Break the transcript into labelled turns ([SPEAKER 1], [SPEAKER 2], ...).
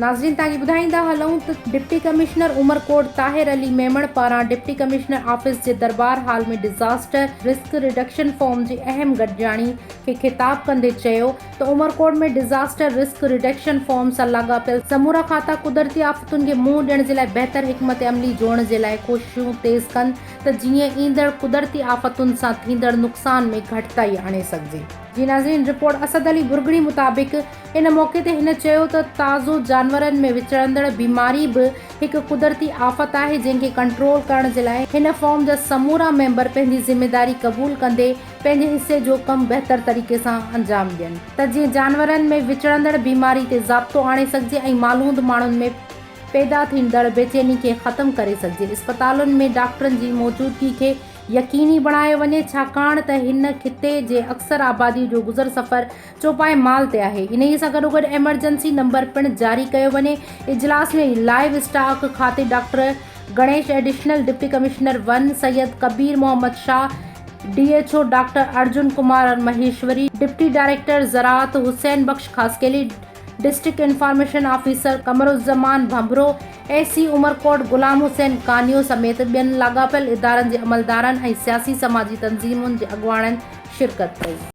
[SPEAKER 1] नाज़रीन ताकि ॿुधाईंदा हलूं त डिप्टी कमिश्नर उमरकोट ताहिर अली मेमण पारां डिप्टी कमिश्नर ऑफिस जे दरबार हाल में डिज़ास्टर रिस्क रिडक्शन फॉर्म जी अहम गॾिजाणी खे ख़िताब कंदे चयो त उमरकोट में डिज़ास्टर रिस्क रिडक्शन फॉर्म सां लाॻापियल समूरा खाता कुदरती आफ़तुनि खे मुंहुं ॾियण जे लाइ बहितर हिकमत अमली जोड़ण जे लाइ कोशिशूं तेज़ कनि त जीअं ईंदड़ कुदरती आफ़तुनि सां थींदड़ नुक़सान में घटिताई आणे सघिजे। जी नाज़रीन, रिपोर्ट असद अली बुरगड़ी मुताबिक़ इन मौक़े ते हिन चयो त ताज़ो जानवरनि में विचरंदड़ बीमारी बि हिकु कुदरती आफ़त आहे जंहिंखे कंट्रोल करण जे लाइ हिन फॉर्म जा समूरा मेंबर पंहिंजी ज़िमेदारी क़बूल कंदे पंहिंजे हिसे जो कमु बहितर तरीक़े सां अंजाम ॾियनि त जीअं जानवरनि में विचरंदड़ बीमारी ते ज़ाब्तो आणे सघिजे ऐं मालूद माण्हुनि में पैदा थींदड़ बेचैनी खे ख़तमु करे सघिजे। इस्पतालुनि में डॉक्टरनि जी मौजूदगी खे यकीनी बणायो वञे छाकाणि त हिन खिते जे अक्सर आबादी जो गुज़र सफ़र चौपाए माल ते आहे। इन सां गॾोगॾु एमरजेंसी नंबर पिणु जारी कयो वञे। इजलास में लाइव स्टॉक खाते doctor Ganesh, additional deputy commissioner 1 Syed Kabir Mohammad Shah, DHO doctor Arjun Kumar Maheshwari, deputy director ज़राअत Hussain Bakhsh Khaskheli, district information officer Qamaruzzaman Bhambhro, AC Umerkot Ghulam Hussain Kanio समेत ॿियनि लाॻापियल इदारनि जे अमलदारनि ऐं सियासी समाजी तंज़ीमुनि जे अॻुवाणनि शिरकत कई।